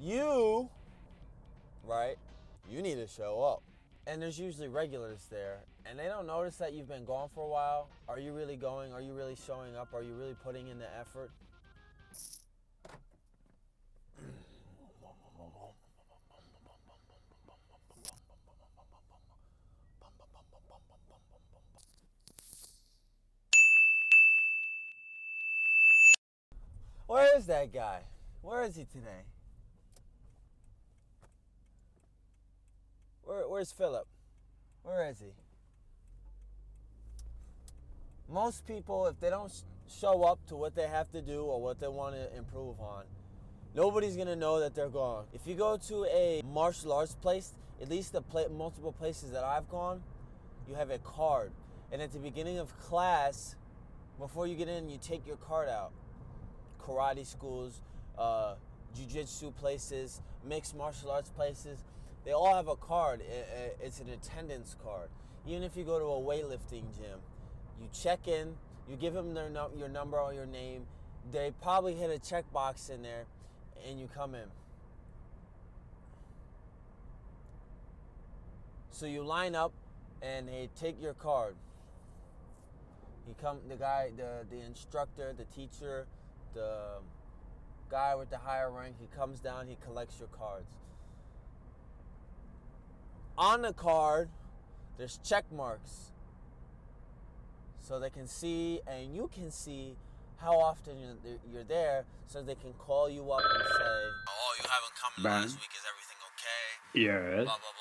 You, right? You need to show up. And there's usually regulars there, and they don't notice that you've been gone for a while. Are you really going? Are you really showing up? Are you really putting in the effort? Where is that guy? Where is he today? Where's Philip? Where is he? Most people, if they don't show up to what they have to do or what they want to improve on, nobody's gonna know that they're gone. If you go to a martial arts place, at least the multiple places that I've gone, you have a card. And at the beginning of class, before you get in, you take your card out. Karate schools, jiu-jitsu places, mixed martial arts places, they all have a card. It's an attendance card. Even if you go to a weightlifting gym, you check in, you give them your number or your name, they probably hit a checkbox in there, and you come in. So you line up, and they take your card. The instructor, the teacher, the guy with the higher rank, he comes down, he collects your cards. On the card, there's check marks. So they can see, and you can see, how often you're there, so they can call you up and say, oh, you haven't come last week, is everything okay? Yes. Blah, blah,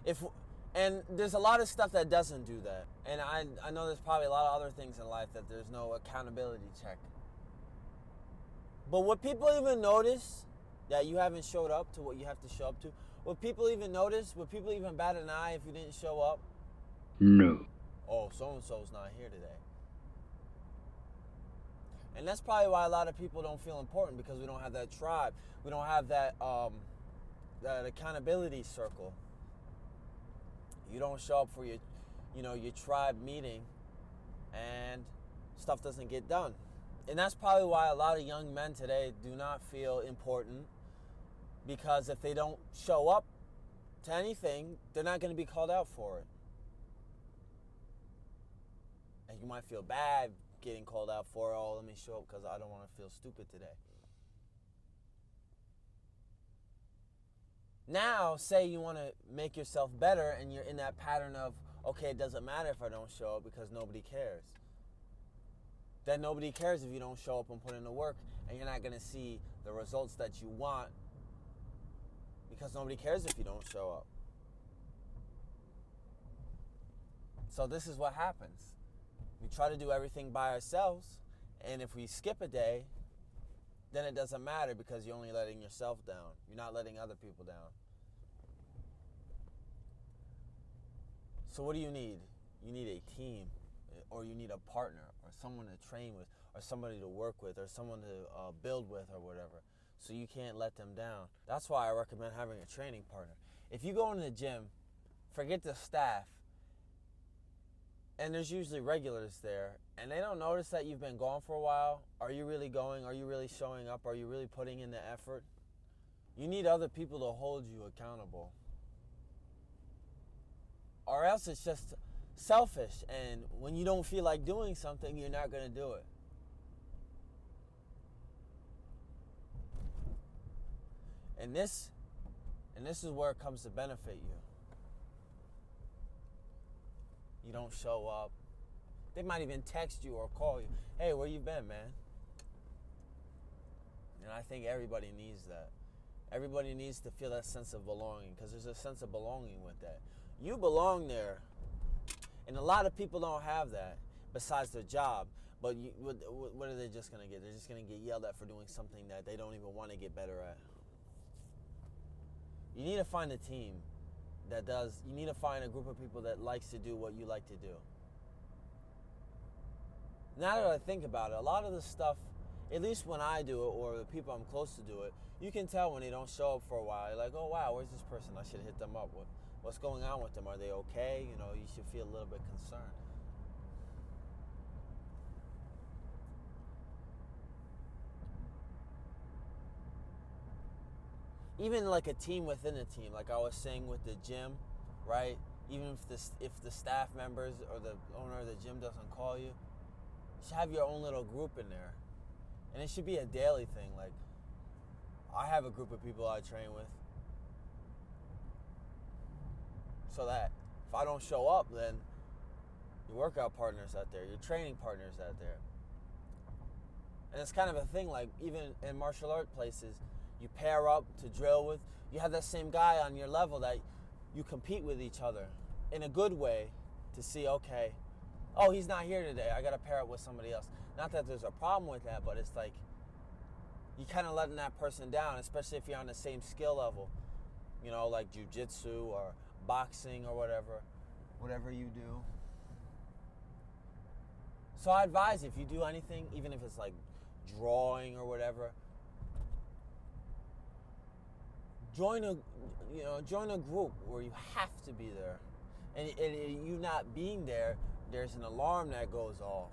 blah, whatever. And there's a lot of stuff that doesn't do that. And I know there's probably a lot of other things in life that there's no accountability check. But would people even notice that you haven't showed up to what you have to show up to? Would people even notice? Would people even bat an eye if you didn't show up? No. Oh, so-and-so's not here today. And that's probably why a lot of people don't feel important, because we don't have that tribe. We don't have that accountability circle. You don't show up for your tribe meeting, and stuff doesn't get done. And that's probably why a lot of young men today do not feel important, because if they don't show up to anything, they're not going to be called out for it. And you might feel bad getting called out for, oh, let me show up because I don't want to feel stupid today. Now, say you want to make yourself better, and you're in that pattern of, okay, it doesn't matter if I don't show up because nobody cares. Then nobody cares if you don't show up and put in the work, and you're not going to see the results that you want, because nobody cares if you don't show up. So this is what happens. We try to do everything by ourselves, and if we skip a day, then it doesn't matter, because you're only letting yourself down. You're not letting other people down. So what do you need? You need a team, or you need a partner, or someone to train with, or somebody to work with, or someone to build with, or whatever. So you can't let them down. That's why I recommend having a training partner. If you go into the gym, forget the staff, and there's usually regulars there, and they don't notice that you've been gone for a while. Are you really going? Are you really showing up? Are you really putting in the effort? You need other people to hold you accountable. Or else it's just selfish, and when you don't feel like doing something, you're not going to do it. And this is where it comes to benefit you. You don't show up. They might even text you or call you. Hey, where you been, man? And I think everybody needs that. Everybody needs to feel that sense of belonging, because there's a sense of belonging with that. You belong there. And a lot of people don't have that besides their job. But what are they just going to get? They're just going to get yelled at for doing something that they don't even want to get better at. You need to find a team that does. You need to find a group of people that likes to do what you like to do. Now that I think about it, a lot of the stuff, at least when I do it, or the people I'm close to do it, you can tell when they don't show up for a while. You're like, oh wow, where's this person? I should hit them up. What's going on with them? Are they okay? You should feel a little bit concerned. even like a team within a team, like I was saying with the gym, right? Even if the staff members or the owner of the gym doesn't call you, you should have your own little group in there. And it should be a daily thing. Like, I have a group of people I train with, so that if I don't show up, then your workout partners out there, your training partners out there. And it's kind of a thing, like even in martial art places, you pair up to drill with, you have that same guy on your level that you compete with each other in a good way to see, okay, oh, he's not here today, I gotta pair up with somebody else. Not that there's a problem with that, but it's like, you kind of letting that person down, especially if you're on the same skill level, you know, like jiu-jitsu or boxing or whatever you do. So I advise, if you do anything, even if it's like drawing or whatever, join a group where you have to be there. And you not being there, there's an alarm that goes off.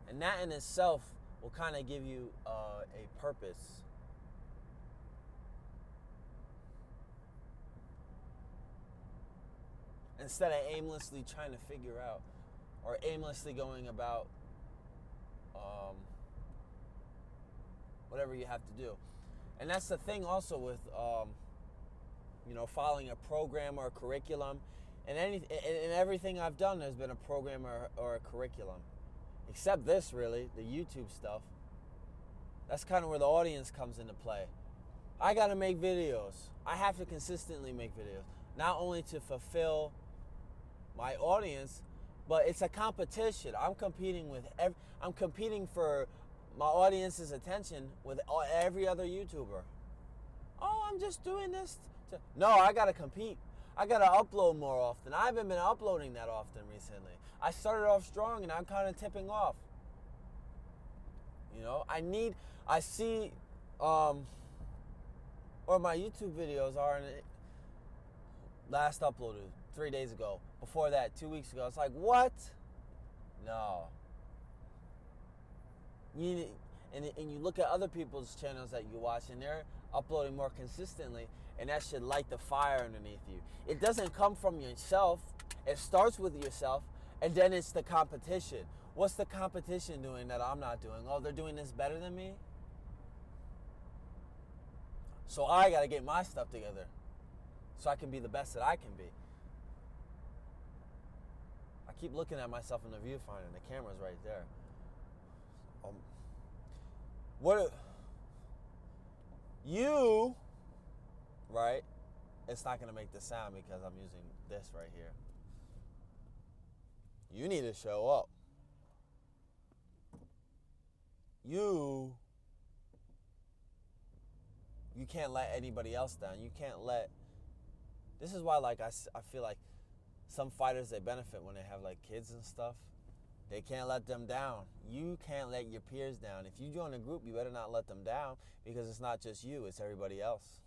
And that in itself will kind of give you a purpose. Instead of aimlessly trying to figure out or aimlessly going about whatever you have to do. And that's the thing also with following a program or a curriculum. And everything I've done, there's been a program or a curriculum. Except this, really, the YouTube stuff. That's kind of where the audience comes into play. I got to make videos. I have to consistently make videos. Not only to fulfill my audience, but it's a competition. I'm competing for my audience's attention with every other YouTuber. Oh, I'm just doing this. No, I got to compete. I got to upload more often. I haven't been uploading that often recently. I started off strong and I'm kind of tipping off. You know, I see, or my YouTube videos are last uploaded 3 days ago. Before that, 2 weeks ago. It's like, what? No. And you look at other people's channels that you watch and they're uploading more consistently, and that should light the fire underneath you. It doesn't come from yourself. It starts with yourself, and then it's the competition. What's the competition doing that I'm not doing? Oh, they're doing this better than me? So I got to get my stuff together so I can be the best that I can be. I keep looking at myself in the viewfinder, and the camera's right there. Right? It's not going to make the sound because I'm using this right here. You need to show up. You can't let anybody else down. This is why, like, I feel like some fighters, they benefit when they have, like, kids and stuff. They can't let them down. You can't let your peers down. If you join a group, you better not let them down, because it's not just you, it's everybody else.